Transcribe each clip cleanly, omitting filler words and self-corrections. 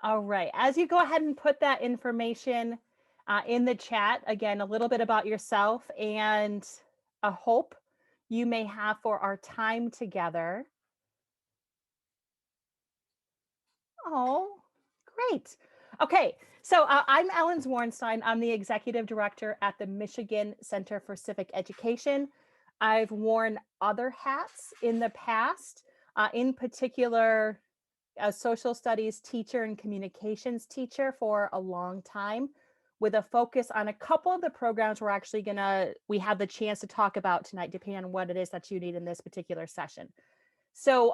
All right. As you go ahead and put that information in the chat, again, a little bit about yourself and a hope you may have for our time together. Oh, great. Okay, so I'm Ellen Zwarnstein. I'm the executive director at the Michigan Center for Civic Education. I've worn other hats in the past, in particular, a social studies teacher and communications teacher for a long time, with a focus on a couple of the programs we have the chance to talk about tonight, depending on what it is that you need in this particular session. So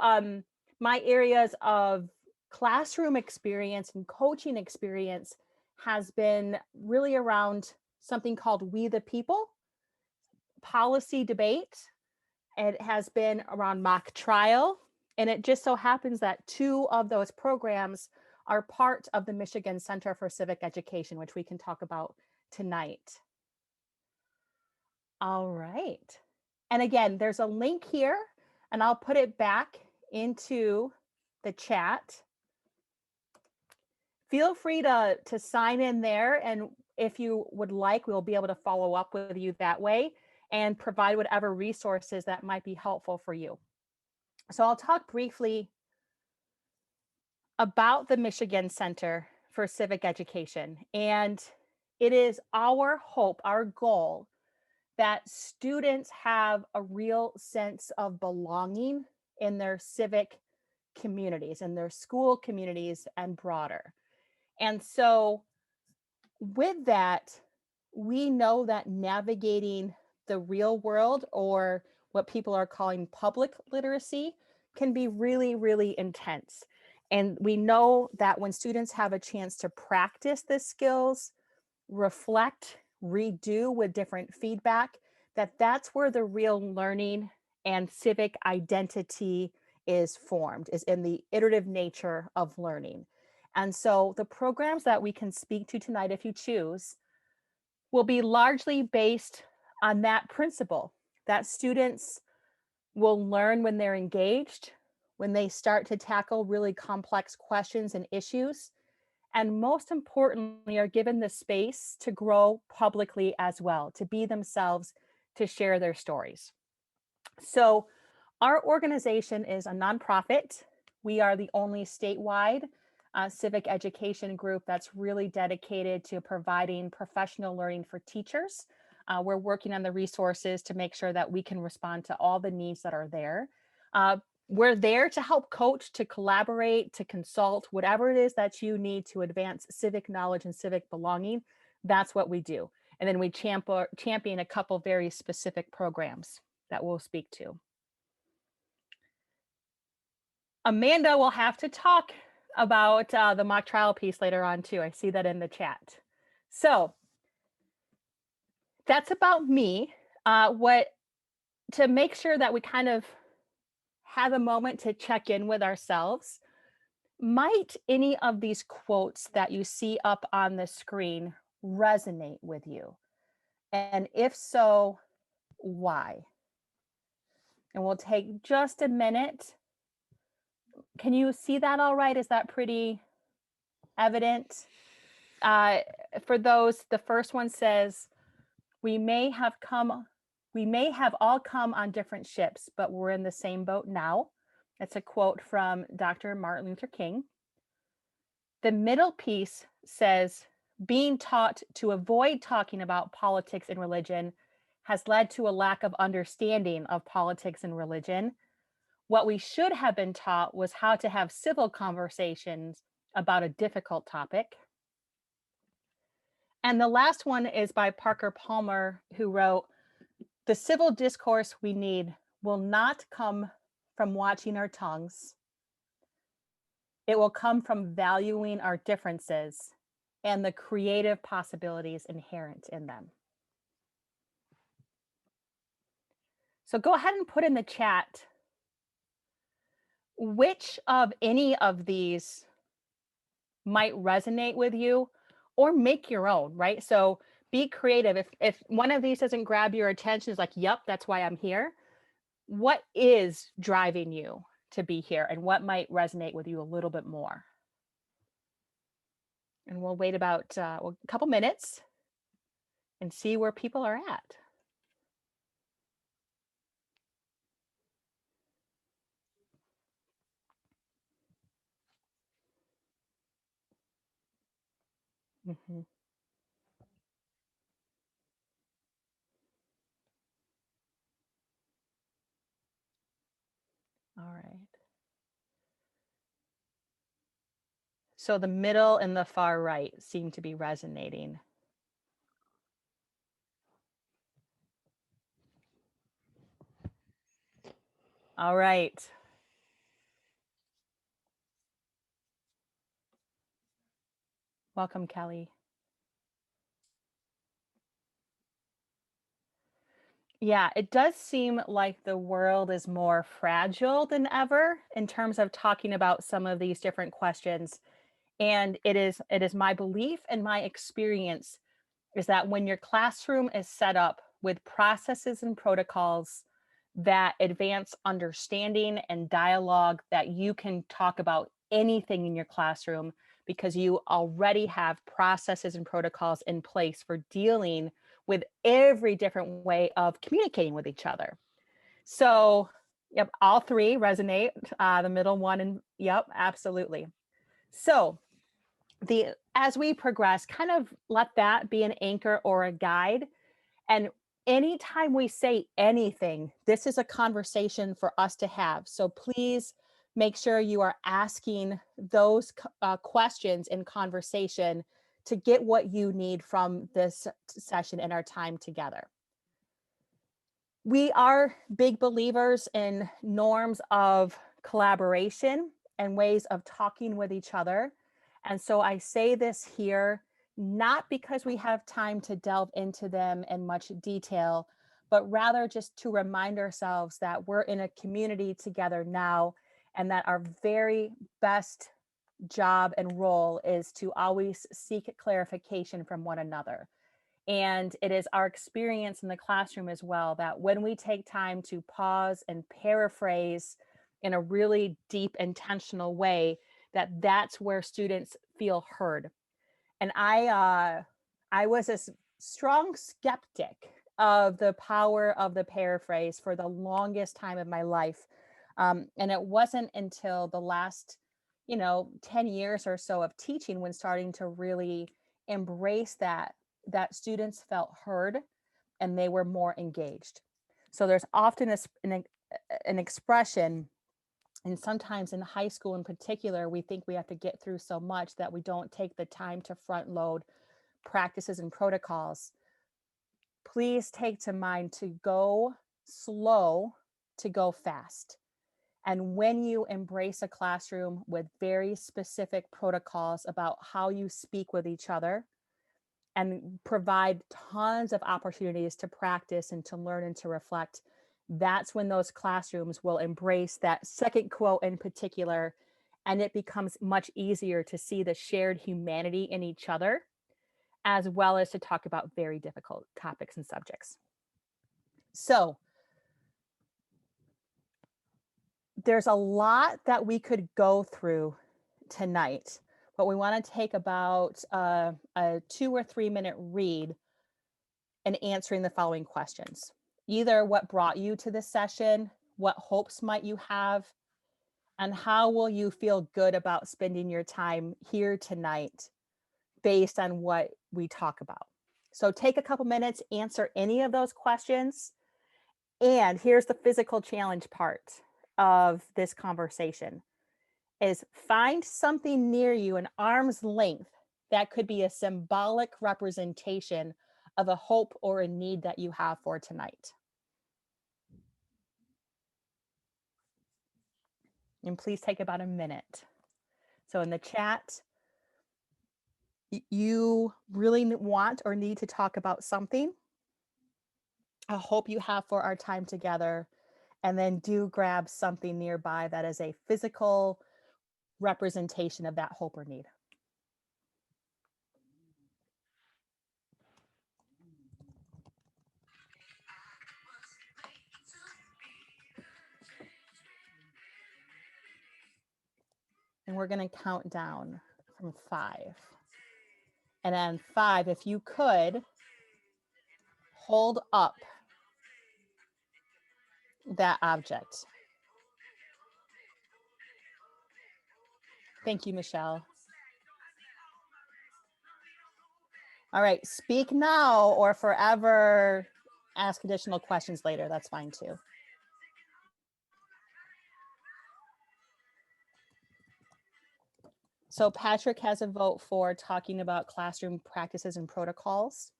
my areas of classroom experience and coaching experience has been really around something called We the People, policy debate. It has been around mock trial. And it just so happens that two of those programs are part of the Michigan Center for Civic Education, which we can talk about tonight. All right. And again, there's a link here, and I'll put it back into the chat. Feel free to sign in there, and if you would like, we'll be able to follow up with you that way and provide whatever resources that might be helpful for you. So I'll talk briefly about the Michigan Center for Civic Education. And it is our hope, our goal, that students have a real sense of belonging in their civic communities, in their school communities, and broader. And so, with that, we know that navigating the real world, or what people are calling public literacy, can be really, really intense. And we know that when students have a chance to practice the skills, reflect, redo with different feedback, that's where the real learning and civic identity is formed, is in the iterative nature of learning. And so the programs that we can speak to tonight, if you choose, will be largely based on that principle, that students will learn when they're engaged, when they start to tackle really complex questions and issues, and most importantly, are given the space to grow publicly as well, to be themselves, to share their stories. So our organization is a nonprofit. We are the only statewide civic education group that's really dedicated to providing professional learning for teachers. We're working on the resources to make sure that we can respond to all the needs that are there. We're there to help coach, to collaborate, to consult, whatever it is that you need to advance civic knowledge and civic belonging. That's what we do. And then we champion a couple very specific programs that we'll speak to. Amanda will have to talk about the mock trial piece later on too. I see that in the chat. So that's about me. To make sure that we kind of have a moment to check in with ourselves, might any of these quotes that you see up on the screen resonate with you? And if so, why? And we'll take just a minute. Can you see that all right? Is that pretty evident? For those, the first one says, we may have all come on different ships, but we're in the same boat now. That's a quote from Dr. Martin Luther King. The middle piece says, being taught to avoid talking about politics and religion has led to a lack of understanding of politics and religion. What we should have been taught was how to have civil conversations about a difficult topic. And the last one is by Parker Palmer, who wrote, the civil discourse we need will not come from watching our tongues. It will come from valuing our differences and the creative possibilities inherent in them. So go ahead and put in the chat which of any of these might resonate with you, or make your own, right? So be creative. If one of these doesn't grab your attention, it's like, yep, that's why I'm here. What is driving you to be here, and what might resonate with you a little bit more? And we'll wait about a couple minutes and see where people are at. Mhm. All right. So the middle and the far right seem to be resonating. All right. Welcome, Kelly. Yeah, it does seem like the world is more fragile than ever in terms of talking about some of these different questions. And it is my belief and my experience is that when your classroom is set up with processes and protocols that advance understanding and dialogue, that you can talk about anything in your classroom because you already have processes and protocols in place for dealing with every different way of communicating with each other. So, yep, all three resonate. The middle one, and yep, absolutely. So, the as we progress, kind of let that be an anchor or a guide. And anytime we say anything, this is a conversation for us to have. So please make sure you are asking those questions in conversation to get what you need from this session and our time together. We are big believers in norms of collaboration and ways of talking with each other. And so I say this here not because we have time to delve into them in much detail, but rather just to remind ourselves that we're in a community together now and that our very best job and role is to always seek clarification from one another. And it is our experience in the classroom as well that when we take time to pause and paraphrase in a really deep, intentional way, that that's where students feel heard. And I was a strong skeptic of the power of the paraphrase for the longest time of my life. And it wasn't until the last, 10 years or so of teaching when starting to really embrace that students felt heard and they were more engaged. So there's often an expression, and sometimes in high school in particular, we think we have to get through so much that we don't take the time to front load practices and protocols. Please take to mind to go slow to go fast. And when you embrace a classroom with very specific protocols about how you speak with each other, and provide tons of opportunities to practice and to learn and to reflect, that's when those classrooms will embrace that second quote in particular. And it becomes much easier to see the shared humanity in each other, as well as to talk about very difficult topics and subjects. So there's a lot that we could go through tonight, but we want to take about a 2 or 3 minute read and answering the following questions. Either what brought you to this session, what hopes might you have, and how will you feel good about spending your time here tonight based on what we talk about. So take a couple minutes, answer any of those questions. And here's the physical challenge part of this conversation is find something near you an arm's length that could be a symbolic representation of a hope or a need that you have for tonight. And please take about a minute. So in the chat, you really want or need to talk about something, a hope you have for our time together, and then do grab something nearby that is a physical representation of that hope or need. And we're going to count down from 5. And then 5, if you could hold up that object. Thank you, Michelle. All right, speak now or forever ask additional questions later. That's fine too. So Patrick has a vote for talking about classroom practices and protocols.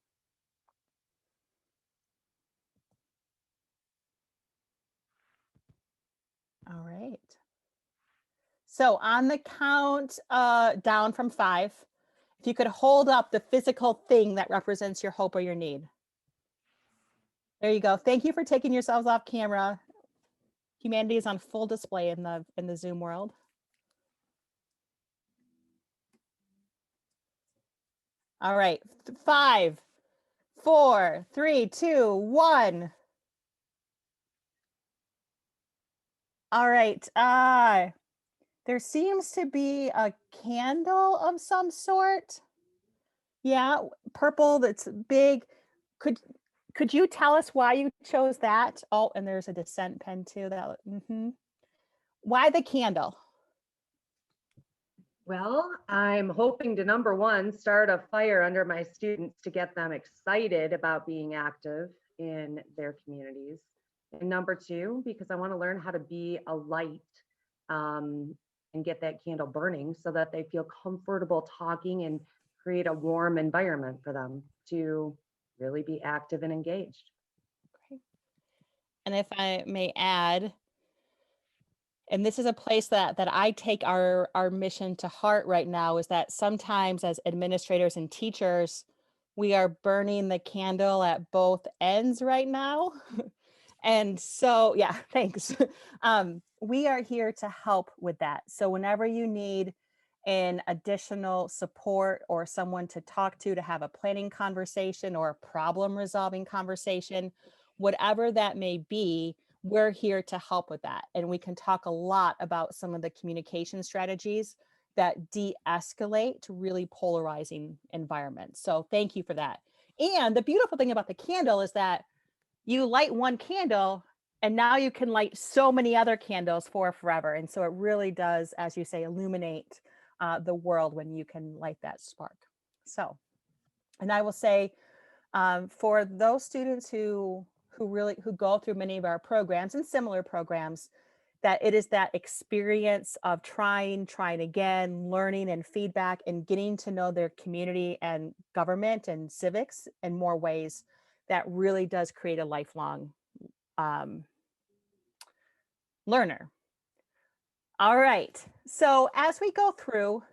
All right. So on the count down from 5, if you could hold up the physical thing that represents your hope or your need. There you go. Thank you for taking yourselves off camera. Humanity is on full display in the Zoom world. All right, 5, 4, 3, 2, 1. All right. There seems to be a candle of some sort. Yeah, purple that's big. Could could you tell us why you chose that? Oh, and there's a Descent pen too. That Why the candle? Well, I'm hoping to number one, start a fire under my students to get them excited about being active in their communities. And number two, because I want to learn how to be a light and get that candle burning so that they feel comfortable talking and create a warm environment for them to really be active and engaged. Okay. And if I may add, and this is a place that I take our mission to heart right now, is that sometimes as administrators and teachers, we are burning the candle at both ends right now. And so, yeah, thanks. We are here to help with that. So whenever you need an additional support or someone to talk to have a planning conversation or a problem resolving conversation, whatever that may be, we're here to help with that. And we can talk a lot about some of the communication strategies that de-escalate really polarizing environments. So thank you for that. And the beautiful thing about the candle is that you light one candle and now you can light so many other candles for forever. And so it really does, as you say, illuminate the world when you can light that spark. So, and I will say, for those students who go through many of our programs and similar programs, that it is that experience of trying again, learning and feedback and getting to know their community and government and civics in more ways that really does create a lifelong learner. All right, so as we go through,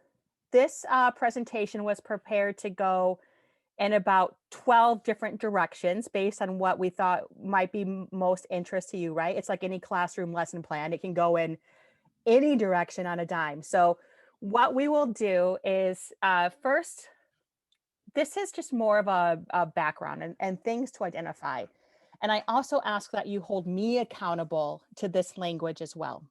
this presentation was prepared to go in about 12 different directions based on what we thought might be most interest to you, right? It's like any classroom lesson plan. It can go in any direction on a dime. So what we will do is first, this is just more of a background and things to identify. And I also ask that you hold me accountable to this language as well.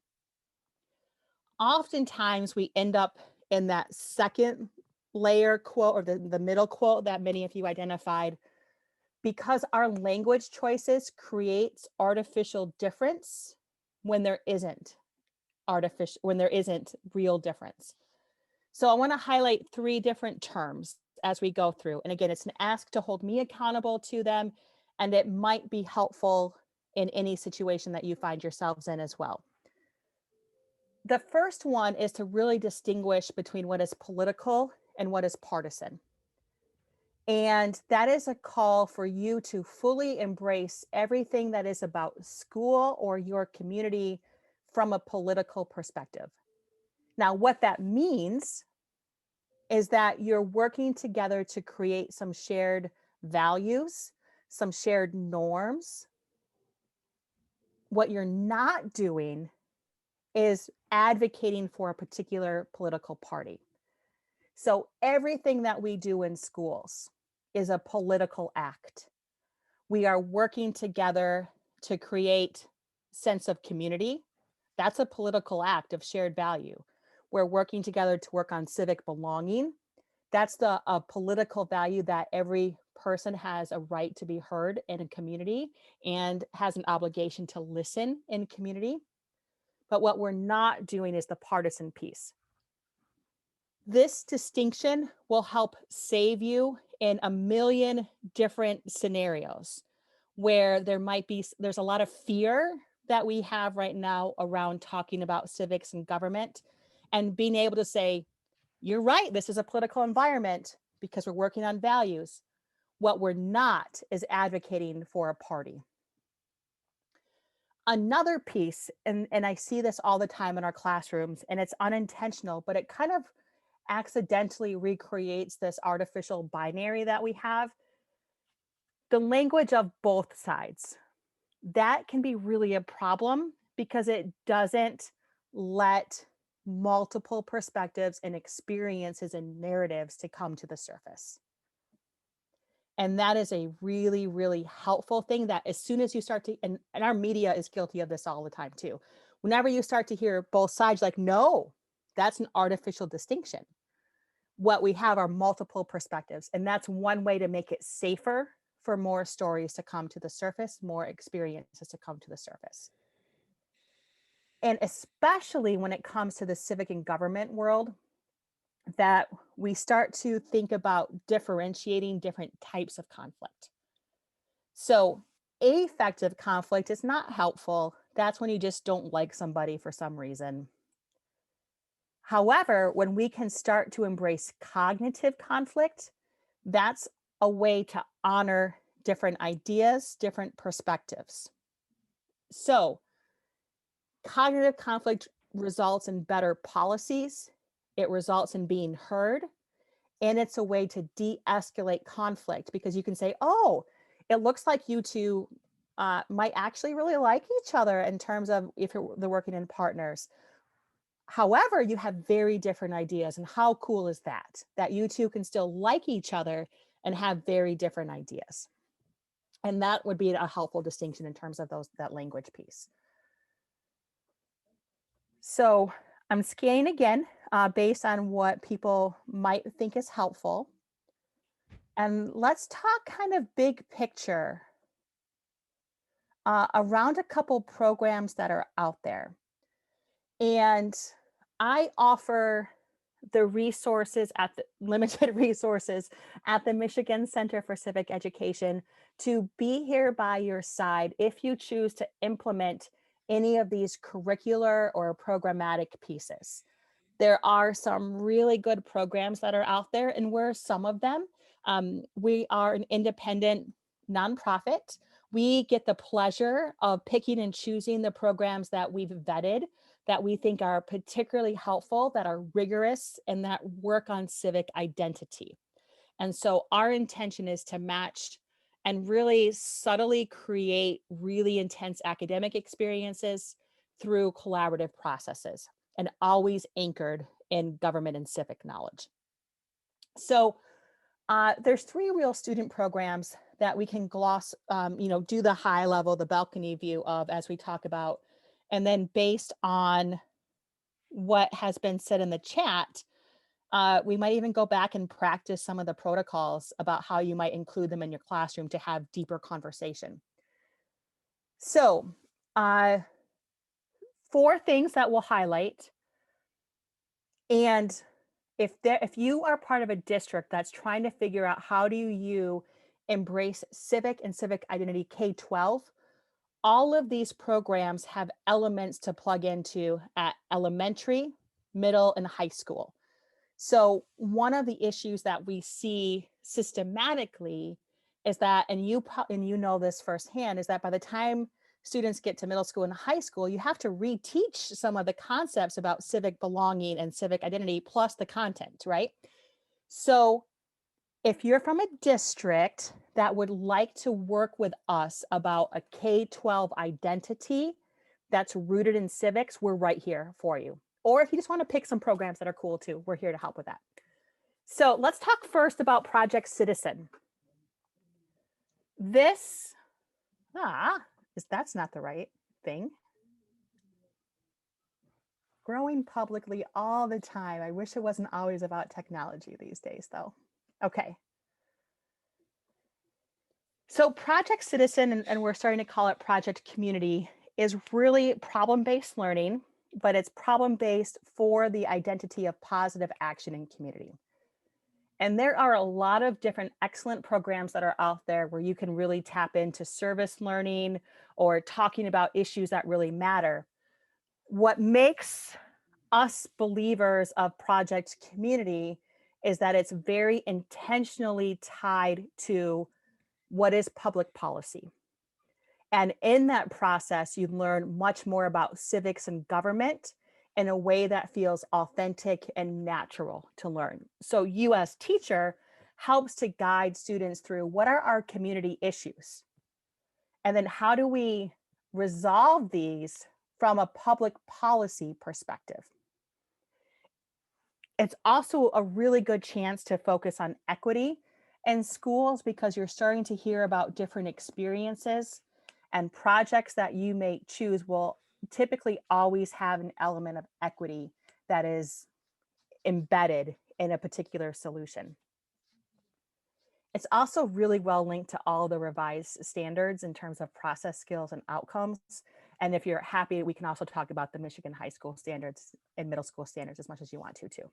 Oftentimes we end up in that second layer quote or the middle quote that many of you identified, because our language choices creates artificial difference when there isn't real difference. So I want to highlight 3 different terms as we go through. And again, it's an ask to hold me accountable to them, and it might be helpful in any situation that you find yourselves in as well. The first one is to really distinguish between what is political and what is partisan. And that is a call for you to fully embrace everything that is about school or your community from a political perspective. Now, what that means is that you're working together to create some shared values, some shared norms. What you're not doing is advocating for a particular political party. So everything that we do in schools is a political act. We are working together to create sense of community. That's a political act of shared value. We're working together to work on civic belonging, That's the a political value that every person has a right to be heard in a community and has an obligation to listen in community. But what we're not doing is the partisan piece. This distinction will help save you in a million different scenarios where there's a lot of fear that we have right now around talking about civics and government, and being able to say, you're right, this is a political environment because we're working on values. What we're not is advocating for a party. Another piece, and I see this all the time in our classrooms, and it's unintentional, but it kind of accidentally recreates this artificial binary that we have, the language of both sides. That can be really a problem because it doesn't let multiple perspectives and experiences and narratives to come to the surface. And that is a really, really helpful thing that as soon as you start to, and our media is guilty of this all the time too. Whenever you start to hear both sides, like, no, that's an artificial distinction. What we have are multiple perspectives. And that's one way to make it safer for more stories to come to the surface, more experiences to come to the surface. And especially when it comes to the civic and government world, that we start to think about differentiating different types of conflict. So, affective conflict is not helpful. That's when you just don't like somebody for some reason. However, when we can start to embrace cognitive conflict, that's a way to honor different ideas, different perspectives. So, cognitive conflict results in better policies, it results in being heard, and it's a way to de escalate conflict because you can say, oh, it looks like you two might actually really like each other in terms of if they're working in partners. However, you have very different ideas. And how cool is that? That you two can still like each other and have very different ideas. And that would be a helpful distinction in terms of that language piece. So I'm scanning again based on what people might think is helpful. And let's talk kind of big picture around a couple programs that are out there. And I offer the resources at the limited resources at the Michigan Center for Civic Education to be here by your side if you choose to implement any of these curricular or programmatic pieces. There are some really good programs that are out there, and we're some of them. We are an independent nonprofit. We get the pleasure of picking and choosing the programs that we've vetted that we think are particularly helpful, that are rigorous, and that work on civic identity. And so our intention is to match and really subtly create really intense academic experiences through collaborative processes and always anchored in government and civic knowledge. So there's three real student programs that we can gloss, do the high level, the balcony view of as we talk about. And then based on what has been said in the chat, we might even go back and practice some of the protocols about how you might include them in your classroom to have deeper conversation. So, four things that we'll highlight. And if you are part of a district that's trying to figure out how do you embrace civic and civic identity K-12, all of these programs have elements to plug into at elementary, middle, and high school. So one of the issues that we see systematically is that, and you know this firsthand, is that by the time students get to middle school and high school, you have to reteach some of the concepts about civic belonging and civic identity plus the content, right? So if you're from a district that would like to work with us about a K-12 identity that's rooted in civics, we're right here for you. Or if you just want to pick some programs that are cool too, we're here to help with that. So let's talk first about Project Citizen. This, that's not the right thing. Growing publicly all the time. I wish it wasn't always about technology these days, though. Okay. So, Project Citizen, and we're starting to call it Project Community, is really problem based learning, but it's problem based for the identity of positive action in community. And there are a lot of different excellent programs that are out there where you can really tap into service learning or talking about issues that really matter. What makes us believers of Project Community is that it's very intentionally tied to what is public policy. And in that process, you learn much more about civics and government in a way that feels authentic and natural to learn. So, you as teacher helps to guide students through what are our community issues? And then how do we resolve these from a public policy perspective? It's also a really good chance to focus on equity in schools because you're starting to hear about different experiences, and projects that you may choose will typically always have an element of equity that is embedded in a particular solution. It's also really well linked to all the revised standards in terms of process skills and outcomes. And if you're happy, we can also talk about the Michigan high school standards and middle school standards as much as you want to, too.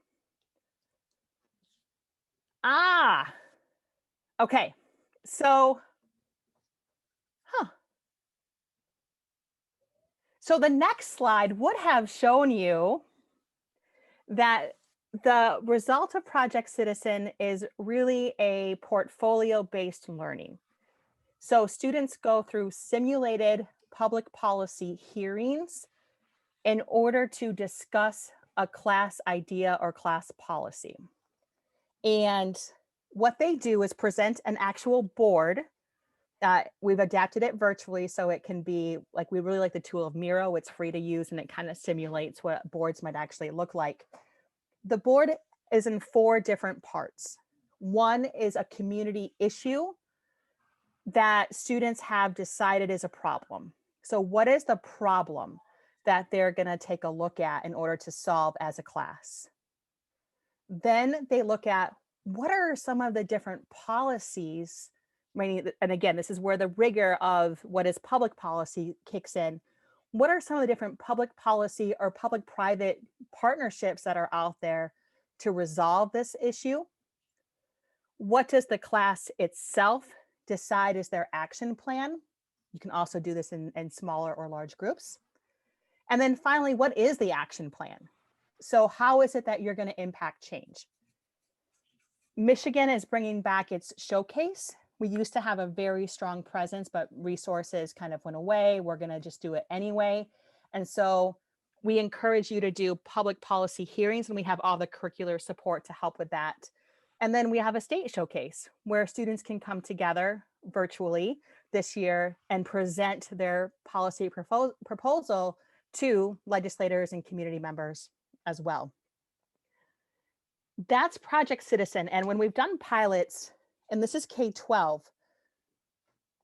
Ah, okay. So, huh. So the next slide would have shown you that the result of Project Citizen is really a portfolio based learning. So students go through simulated public policy hearings in order to discuss a class idea or class policy. And what they do is present an actual board. We've adapted it virtually so it can be like we really like the tool of Miro. It's free to use and it kind of simulates what boards might actually look like. The board is in four different parts. One is a community issue that students have decided is a problem. So, what is the problem that they're going to take a look at in order to solve as a class? Then they look at what are some of the different policies, meaning, and again, this is where the rigor of what is public policy kicks in. What are some of the different public policy or public private partnerships that are out there to resolve this issue? What does the class itself decide is their action plan? You can also do this in smaller or large groups. And then finally, what is the action plan? So, how is it that you're going to impact change? Michigan is bringing back its showcase. We used to have a very strong presence, but resources kind of went away. We're going to just do it anyway. And so we encourage you to do public policy hearings, and we have all the curricular support to help with that. And then we have a state showcase where students can come together virtually this year and present their policy proposal to legislators and community members as well. That's Project Citizen. And when we've done pilots, and this is K-12,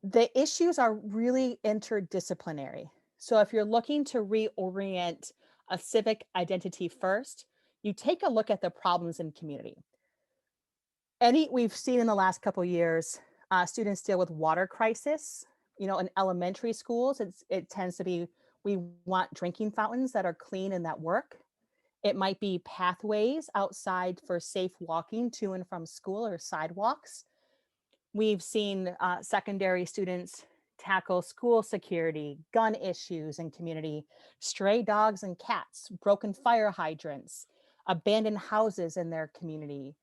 the issues are really interdisciplinary. So if you're looking to reorient a civic identity first, you take a look at the problems in community. We've seen in the last couple of years, students deal with water crisis. You know, in elementary schools, it tends to be we want drinking fountains that are clean and that work. It might be pathways outside for safe walking to and from school or sidewalks. We've seen secondary students tackle school security, gun issues in community, stray dogs and cats, broken fire hydrants, abandoned houses in their community,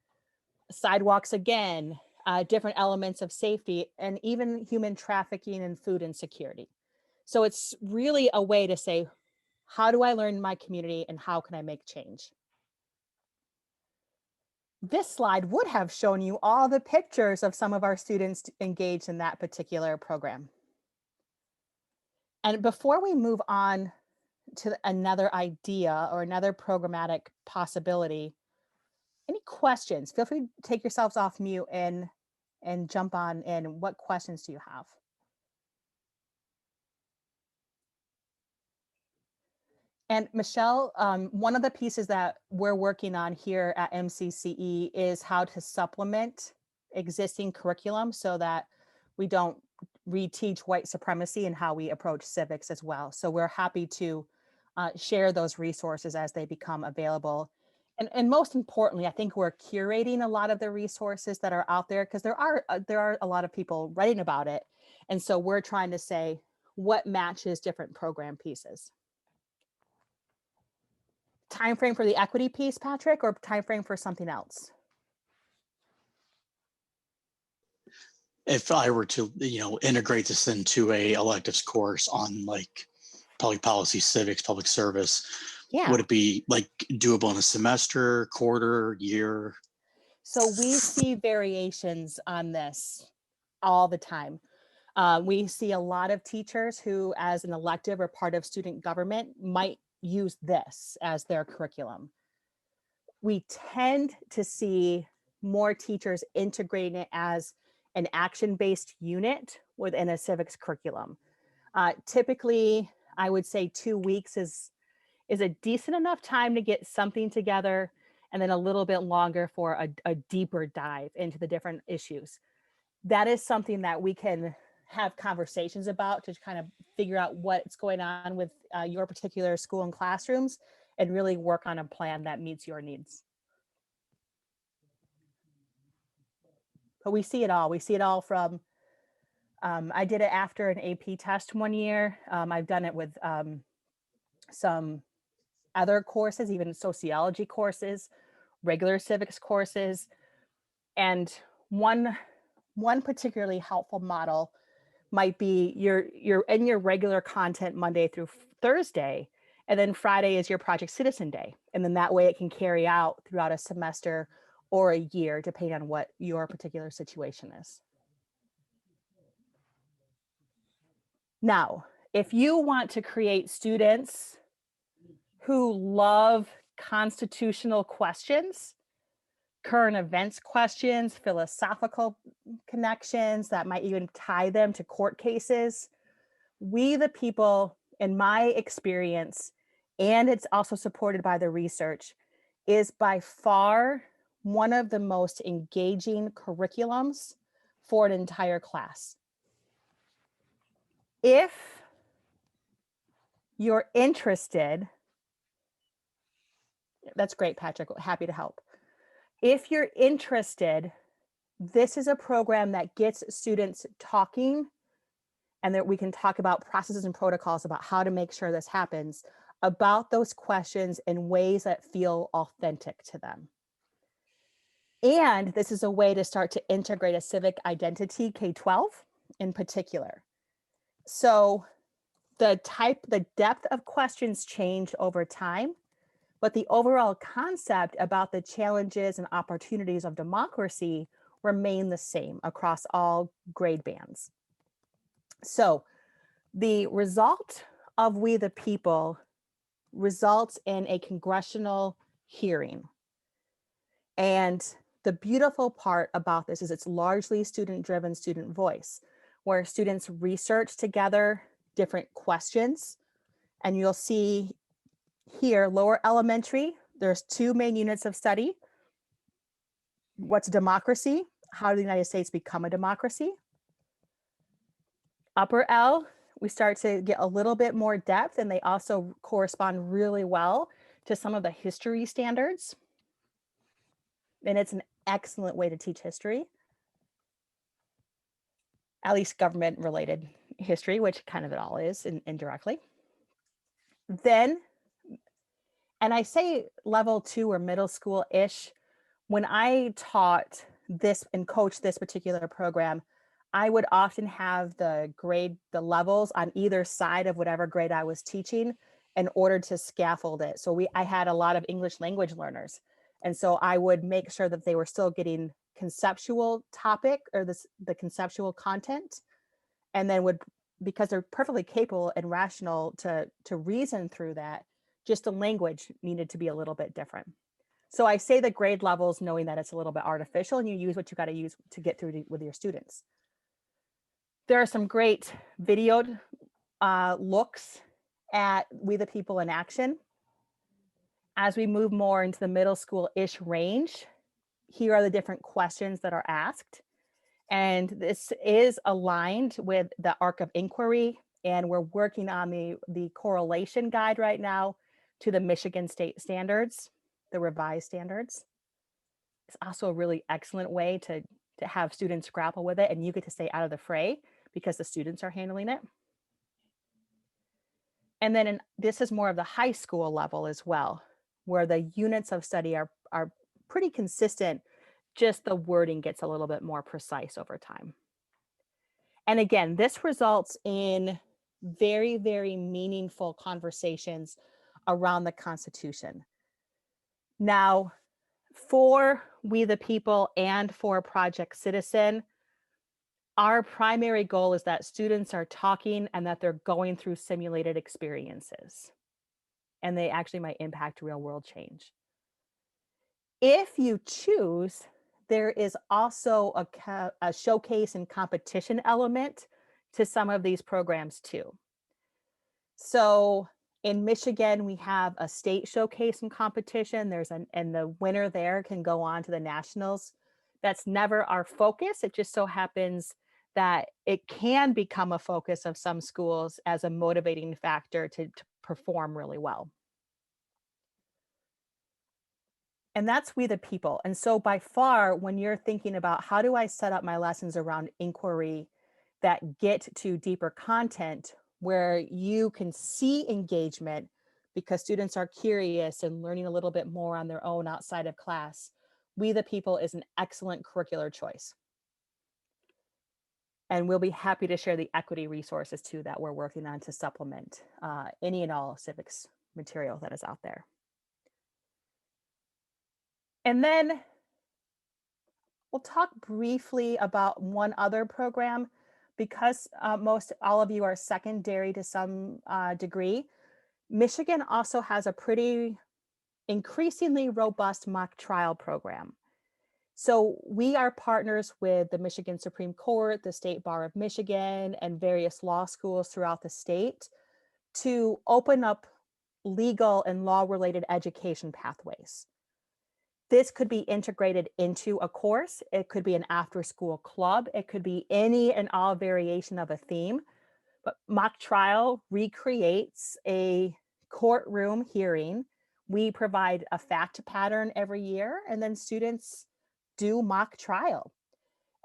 sidewalks again, different elements of safety, and even human trafficking and food insecurity. So it's really a way to say, how do I learn my community and how can I make change? This slide would have shown you all the pictures of some of our students engaged in that particular program. And before we move on to another idea or another programmatic possibility, any questions? Feel free to take yourselves off mute and jump on in. What questions do you have? And Michelle, one of the pieces that we're working on here at MCCE is how to supplement existing curriculum so that we don't reteach white supremacy and how we approach civics as well. So we're happy to share those resources as they become available. And most importantly, I think we're curating a lot of the resources that are out there because there are a lot of people writing about it. And so we're trying to say what matches different program pieces. Time frame for the equity piece, Patrick, or time frame for something else? If I were to, integrate this into a electives course on like public policy, civics, public service, Yeah. would it be like doable in a semester, quarter, year? So we see variations on this all the time. We see a lot of teachers who, as an elective or part of student government, might use this as their curriculum. We tend to see more teachers integrating it as an action-based unit within a civics curriculum. Typically, I would say 2 weeks is a decent enough time to get something together, and then a little bit longer for a deeper dive into the different issues. That is something that we can have conversations about to kind of figure out what's going on with your particular school and classrooms and really work on a plan that meets your needs. But we see it all. We see it all from, I did it after an AP test one year. I've done it with some other courses, even sociology courses, regular civics courses. And one particularly helpful model might be you're in your regular content Monday through Thursday, and then Friday is your Project Citizen Day. And then that way it can carry out throughout a semester or a year, depending on what your particular situation is. Now, if you want to create students who love constitutional questions, current events questions, philosophical connections that might even tie them to court cases, We the People, in my experience, and it's also supported by the research, is by far one of the most engaging curriculums for an entire class. If you're interested, that's great, Patrick, happy to help. If you're interested, this is a program that gets students talking, and that we can talk about processes and protocols about how to make sure this happens, about those questions in ways that feel authentic to them. And this is a way to start to integrate a civic identity, K-12 in particular. So the depth of questions change over time, but the overall concept about the challenges and opportunities of democracy remain the same across all grade bands. So the result of We the People results in a congressional hearing. And the beautiful part about this is it's largely student-driven, student voice, where students research together different questions. And you'll see here, lower elementary, there's 2 main units of study. What's democracy? How did the United States become a democracy? Upper L, we start to get a little bit more depth, and they also correspond really well to some of the history standards. And it's an excellent way to teach history, at least government related history, which kind of it all is indirectly. Then, and I say level 2 or middle school-ish, when I taught this and coached this particular program, I would often have the levels on either side of whatever grade I was teaching in order to scaffold it. So I had a lot of English language learners. And so I would make sure that they were still getting conceptual topic or the conceptual content, and then because they're perfectly capable and rational to reason through that, just the language needed to be a little bit different. So I say the grade levels knowing that it's a little bit artificial, and you use what you got to use to get through with your students. There are some great videoed looks at We the People in Action. As we move more into the middle school-ish range, here are the different questions that are asked. And this is aligned with the arc of inquiry. And we're working on the correlation guide right now to the Michigan State standards, the revised standards. It's also a really excellent way to have students grapple with it, and you get to stay out of the fray because the students are handling it. And then this is more of the high school level as well, where the units of study are pretty consistent, just the wording gets a little bit more precise over time. And again, this results in very, very meaningful conversations around the Constitution. Now, for We the People and for Project Citizen, our primary goal is that students are talking and that they're going through simulated experiences, and they actually might impact real world change. If you choose, there is also a showcase and competition element to some of these programs too. So in Michigan, we have a state showcase and competition. And the winner there can go on to the nationals. That's never our focus. It just so happens that it can become a focus of some schools as a motivating factor to perform really well. And that's We the People. And so by far, when you're thinking about how do I set up my lessons around inquiry that get to deeper content where you can see engagement because students are curious and learning a little bit more on their own outside of class, We the People is an excellent curricular choice. And we'll be happy to share the equity resources too that we're working on to supplement any and all civics material that is out there. And then we'll talk briefly about one other program because most all of you are secondary to some degree. Michigan also has a pretty increasingly robust mock trial program. So we are partners with the Michigan Supreme Court, the State Bar of Michigan, and various law schools throughout the state to open up legal and law-related education pathways. This could be integrated into a course. It could be an after-school club. It could be any and all variation of a theme. But mock trial recreates a courtroom hearing. We provide a fact pattern every year, and then students do mock trial.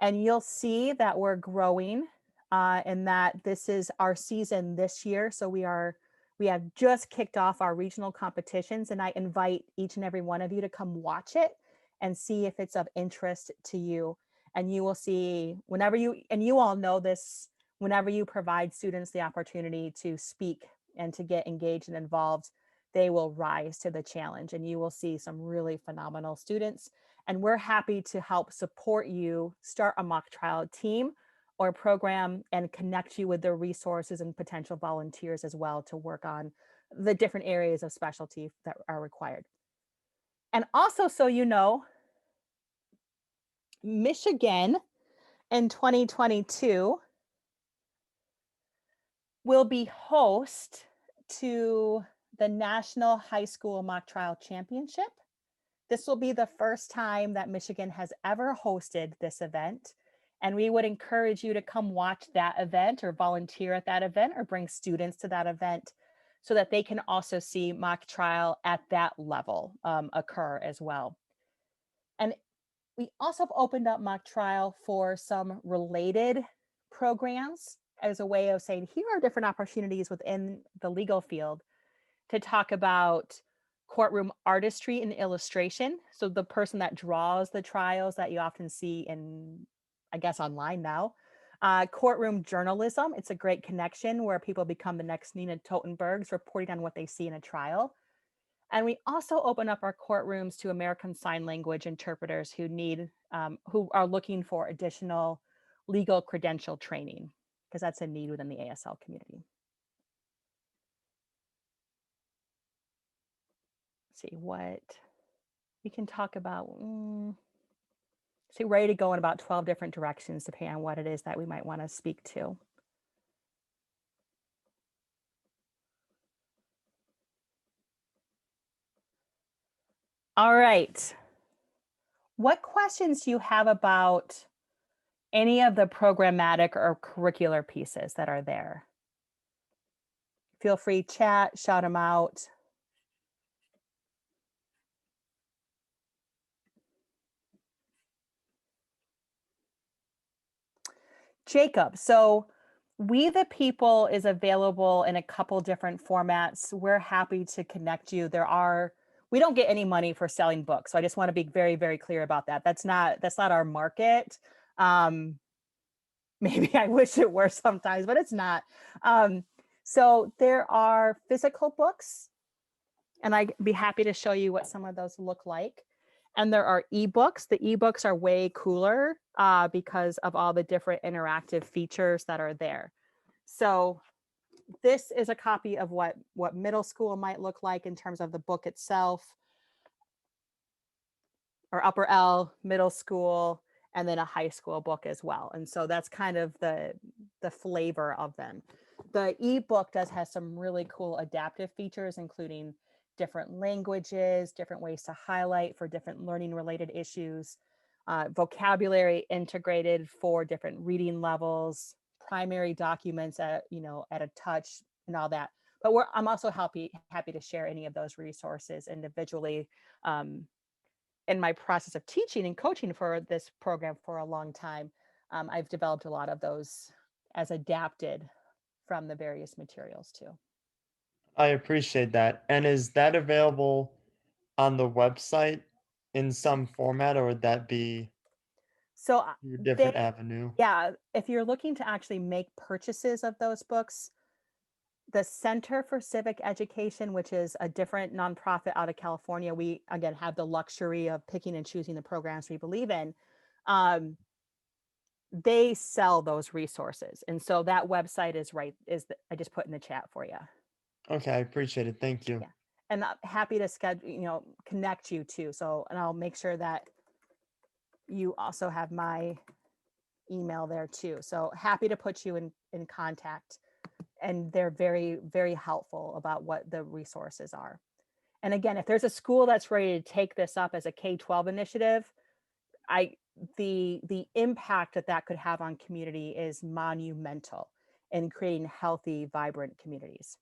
And you'll see that we're growing and that this is our season this year. So we have just kicked off our regional competitions, and I invite each and every one of you to come watch it and see if it's of interest to you. And you will see and you all know this, whenever you provide students the opportunity to speak and to get engaged and involved, they will rise to the challenge and you will see some really phenomenal students. And we're happy to help support you start a mock trial team or program and connect you with the resources and potential volunteers as well to work on the different areas of specialty that are required. And also, so you know, Michigan in 2022 will be host to the National High School Mock Trial Championship. This will be the first time that Michigan has ever hosted this event. And we would encourage you to come watch that event or volunteer at that event or bring students to that event so that they can also see mock trial at that level occur as well. And we also have opened up mock trial for some related programs as a way of saying, here are different opportunities within the legal field to talk about courtroom artistry and illustration. So the person that draws the trials that you often see in, I guess, online now. Courtroom journalism, it's a great connection where people become the next Nina Totenbergs reporting on what they see in a trial. And we also open up our courtrooms to American Sign Language interpreters who are looking for additional legal credential training, because that's a need within the ASL community. See what we can talk about. See, ready to go in about 12 different directions depending on what it is that we might want to speak to. All right. What questions do you have about any of the programmatic or curricular pieces that are there? Feel free, chat, shout them out. Jacob, so We the People is available in a couple different formats. We're happy to connect you. We don't get any money for selling books. So I just want to be very, very clear about that. That's not our market. Um, maybe I wish it were sometimes, but it's not. So there are physical books, and I'd be happy to show you what some of those look like. And there are ebooks. The ebooks are way cooler because of all the different interactive features that are there. So this is a copy of what middle school might look like in terms of the book itself, or upper L, middle school, and then a high school book as well. And so that's kind of the flavor of them. The ebook does have some really cool adaptive features, including different languages, different ways to highlight for different learning related issues, vocabulary integrated for different reading levels, primary documents at a touch and all that. But I'm also happy to share any of those resources individually. In my process of teaching and coaching for this program for a long time, I've developed a lot of those as adapted from the various materials too. I appreciate that. And is that available on the website in some format, or would that be So a different they, avenue? yeah, if you're looking to actually make purchases of those books, the Center for Civic Education, which is a different nonprofit out of California, we again have the luxury of picking and choosing the programs we believe in. They sell those resources, and so that website I just put in the chat for you. Okay, I appreciate it. Thank you. Yeah, and I'm happy to connect you too. So, and I'll make sure that you also have my email there too. So happy to put you in contact, and they're very, very helpful about what the resources are. And again, if there's a school that's ready to take this up as a K-12 initiative, the impact that could have on community is monumental in creating healthy, vibrant communities.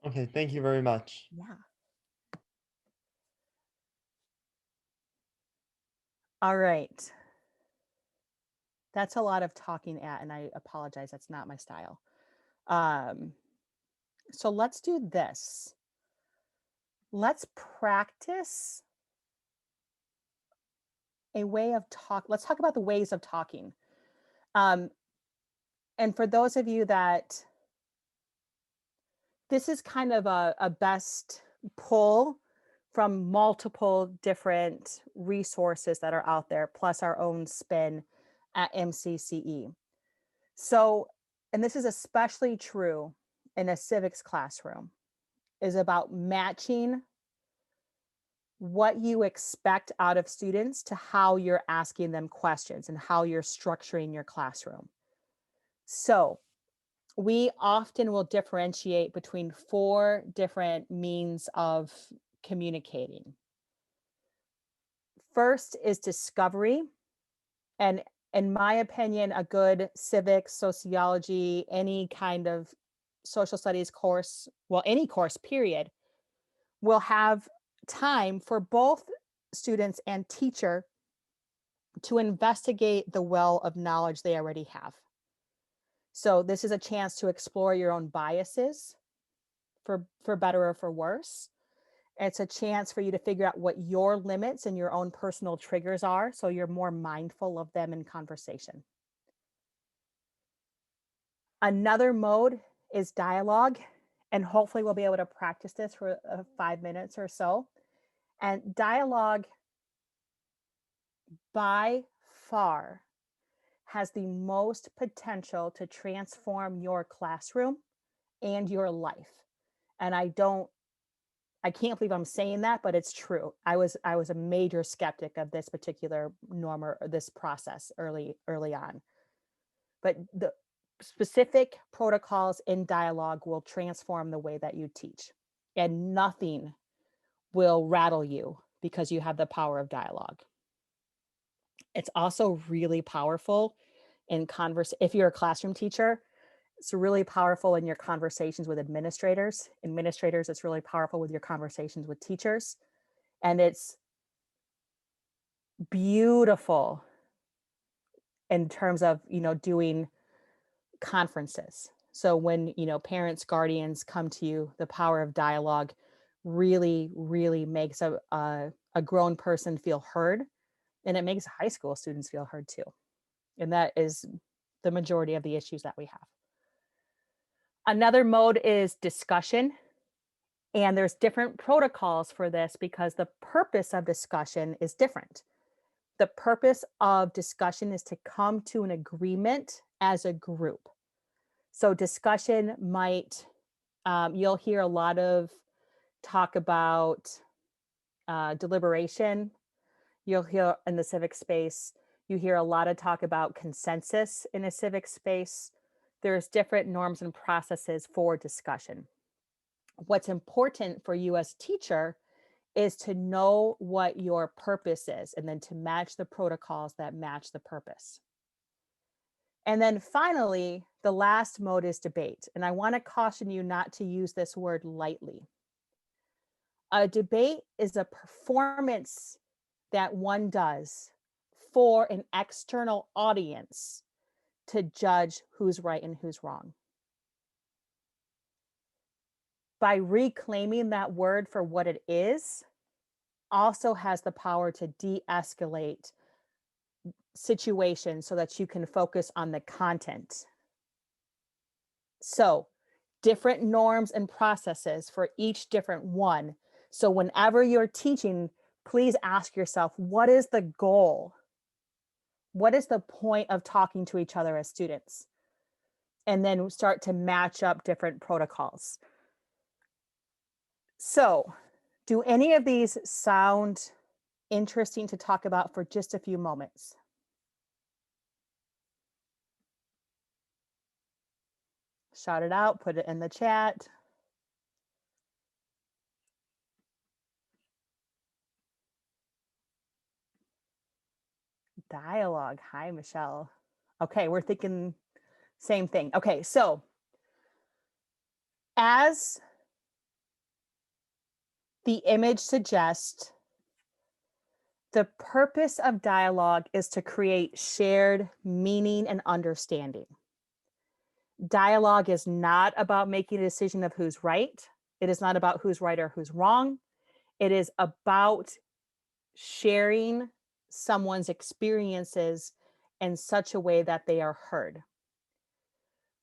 Okay, thank you very much. Yeah. All right. That's a lot of talking at, and I apologize. That's not my style. So let's do this. Let's practice a way of talk. Let's talk about the ways of talking. Um, and for those of you that this is kind of a best pull from multiple different resources that are out there, plus our own spin at MCCE. So, and this is especially true in a civics classroom, is about matching what you expect out of students to how you're asking them questions and how you're structuring your classroom. So, we often will differentiate between 4 different means of communicating. First is discovery. And in my opinion, a good civics, sociology, any kind of social studies course, well, any course, period, will have time for both students and teacher to investigate the well of knowledge they already have. So this is a chance to explore your own biases, for better or for worse. It's a chance for you to figure out what your limits and your own personal triggers are, so you're more mindful of them in conversation. Another mode is dialogue, and hopefully we'll be able to practice this for 5 minutes or so. And dialogue by far has the most potential to transform your classroom and your life. And I can't believe I'm saying that, but it's true. I was a major skeptic of this particular norm or this process early on. But the specific protocols in dialogue will transform the way that you teach, and nothing will rattle you because you have the power of dialogue. It's also really powerful in if you're a classroom teacher, it's really powerful in your conversations with administrators. Administrators, it's really powerful with your conversations with teachers. And it's beautiful in terms of, doing conferences. So when, parents, guardians come to you, the power of dialogue really, really makes a grown person feel heard. And it makes high school students feel heard too. And that is the majority of the issues that we have. Another mode is discussion. And there's different protocols for this because the purpose of discussion is different. The purpose of discussion is to come to an agreement as a group. So discussion might, you'll hear a lot of talk about deliberation. You'll hear in the civic space, you hear a lot of talk about consensus in a civic space. There's different norms and processes for discussion. What's important for you as teacher is to know what your purpose is and then to match the protocols that match the purpose. And then finally, the last mode is debate. And I want to caution you not to use this word lightly. A debate is a performance that one does for an external audience to judge who's right and who's wrong. By reclaiming that word for what it is, also has the power to de-escalate situations so that you can focus on the content. So, different norms and processes for each different one. So whenever you're teaching, please ask yourself, what is the goal? What is the point of talking to each other as students? And then start to match up different protocols. So, do any of these sound interesting to talk about for just a few moments? Shout it out, put it in the chat. Dialogue. Hi, Michelle. Okay, we're thinking same thing. Okay, so as the image suggests, the purpose of dialogue is to create shared meaning and understanding. Dialogue is not about making a decision of who's right. It is not about who's right or who's wrong. It is about sharing someone's experiences in such a way that they are heard.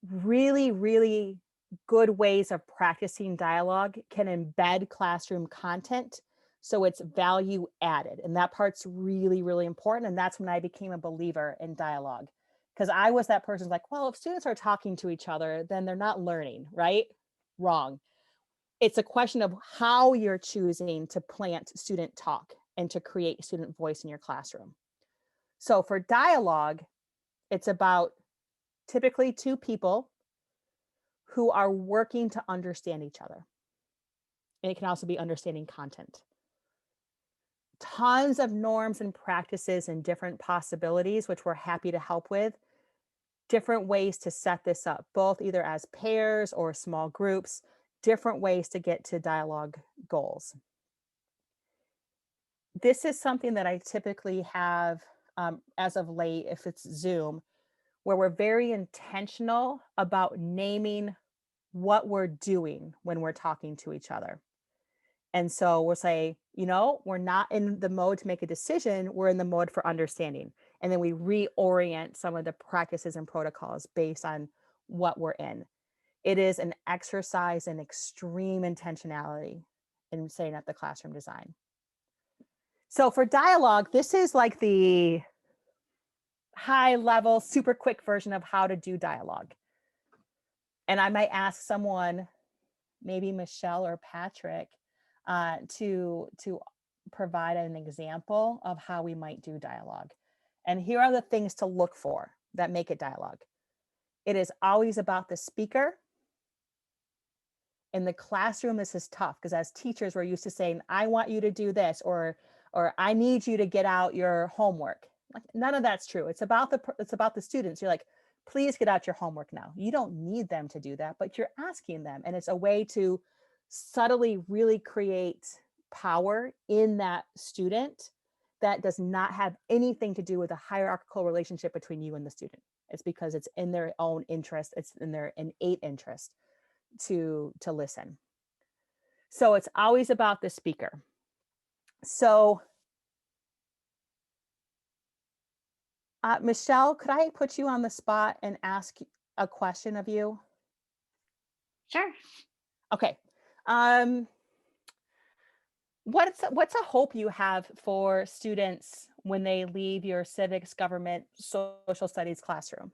Really, really good ways of practicing dialogue can embed classroom content so it's value added. And that part's really, really important. And that's when I became a believer in dialogue. Because I was that person like, well, if students are talking to each other, then they're not learning, right? Wrong. It's a question of how you're choosing to plant student talk and to create student voice in your classroom. So for dialogue, it's about typically two people who are working to understand each other. And it can also be understanding content. Tons of norms and practices and different possibilities, which we're happy to help with. Different ways to set this up, both either as pairs or small groups, different ways to get to dialogue goals. This is something that I typically have as of late, if it's Zoom, where we're very intentional about naming what we're doing when we're talking to each other. And so we'll say, we're not in the mode to make a decision, we're in the mode for understanding. And then we reorient some of the practices and protocols based on what we're in. It is an exercise in extreme intentionality in setting up the classroom design. So for dialogue, this is like the high level, super quick version of how to do dialogue. And I might ask someone, maybe Michelle or Patrick, to provide an example of how we might do dialogue. And here are the things to look for that make it dialogue. It is always about the speaker. In the classroom, this is tough because as teachers, we're used to saying, I want you to do this, or I need you to get out your homework. Like none of that's true. It's about the students. You're like, please get out your homework now. You don't need them to do that, but you're asking them. And it's a way to subtly really create power in that student that does not have anything to do with a hierarchical relationship between you and the student. It's because it's in their own interest. It's in their innate interest to listen. So it's always about the speaker. So Michelle, could I put you on the spot and ask a question of you? Sure. Okay. What's a hope you have for students when they leave your civics, government, social studies classroom?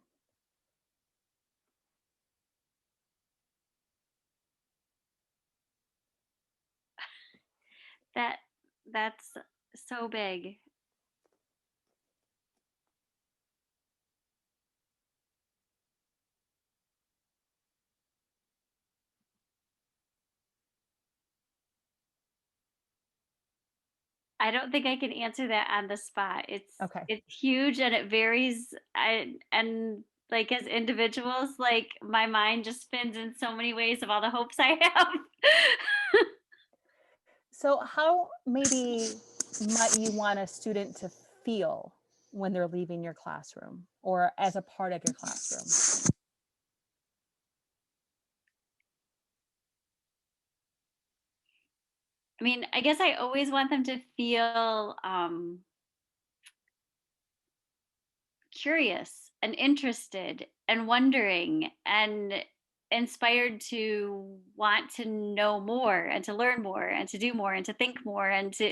That's so big. I don't think I can answer that on the spot. Okay. It's huge and it varies. And like as individuals, like my mind just spins in so many ways of all the hopes I have. So how maybe might you want a student to feel when they're leaving your classroom or as a part of your classroom? I mean, I guess I always want them to feel curious and interested and wondering and inspired to want to know more and to learn more and to do more and to think more and to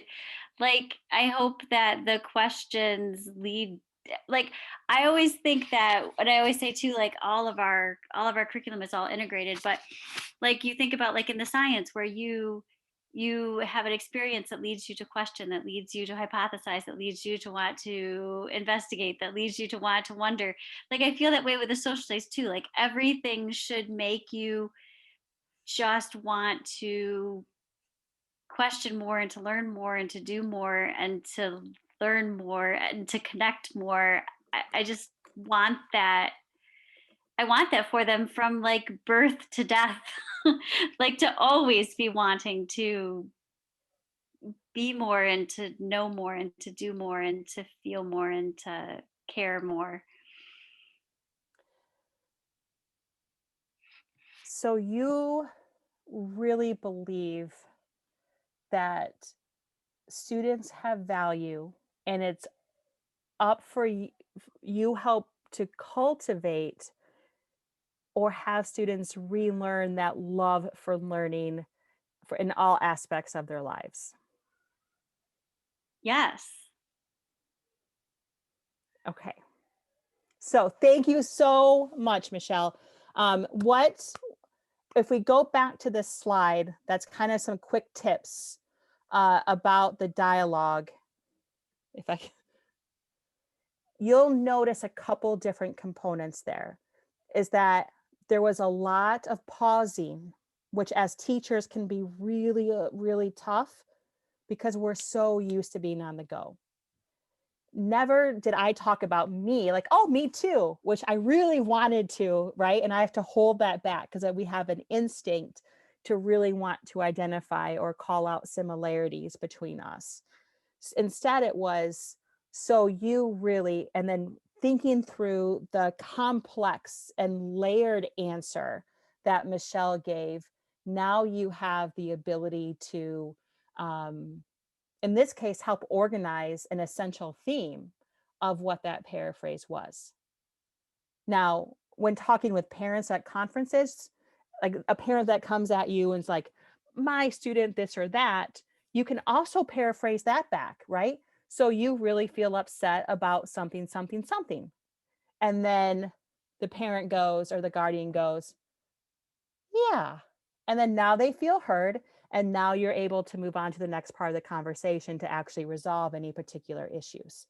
like I hope that the questions lead like I always think that and I always say too like all of our curriculum is all integrated but like you think about like in the science where you have an experience that leads you to question, that leads you to hypothesize, that leads you to want to investigate, that leads you to want to wonder. Like I feel that way with the social studies too. Like everything should make you just want to question more and to learn more and to do more and to learn more and to connect more. I just want that. I want that for them from like birth to death. Like to always be wanting to be more and to know more and to do more and to feel more and to care more. So you really believe that students have value and it's up for you, you help to cultivate or have students relearn that love for learning for in all aspects of their lives. Yes. Okay. So thank you so much, Michelle. What if we go back to this slide, that's kind of some quick tips about the dialogue. If I, you'll notice a couple different components there. Is that there was a lot of pausing, which as teachers can be really, really tough because we're so used to being on the go. Never did I talk about me, like, oh, me too, which I really wanted to, right? And I have to hold that back because we have an instinct to really want to identify or call out similarities between us. Instead, it was, so you really, and then thinking through the complex and layered answer that Michelle gave, now you have the ability to, in this case, help organize an essential theme of what that paraphrase was. Now, when talking with parents at conferences, like a parent that comes at you and is like, my student, this or that, you can also paraphrase that back, right? So you really feel upset about something, something, something. And then the parent goes or the guardian goes, yeah. And then now they feel heard. And now you're able to move on to the next part of the conversation to actually resolve any particular issues.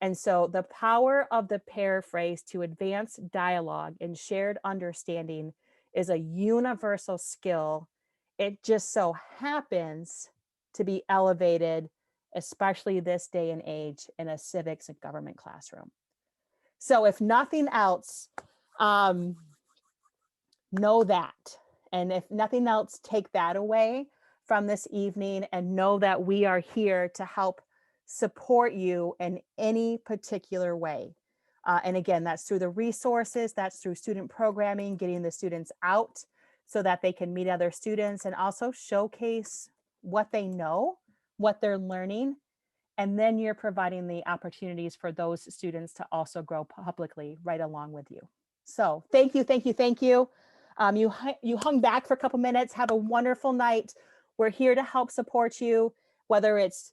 And so the power of the paraphrase to advance dialogue and shared understanding is a universal skill It just so happens to be elevated, especially this day and age, in a civics and government classroom. So if nothing else, know that. And if nothing else, take that away from this evening and know that we are here to help support you in any particular way. And again, that's through the resources, that's through student programming, getting the students out so that they can meet other students and also showcase what they know, what they're learning. And then you're providing the opportunities for those students to also grow publicly right along with you. So thank you, thank you, thank you. You hung back for a couple minutes. Have a wonderful night. We're here to help support you, whether it's,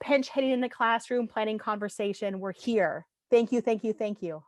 pinch hitting in the classroom, planning conversation. We're here. Thank you, thank you, thank you.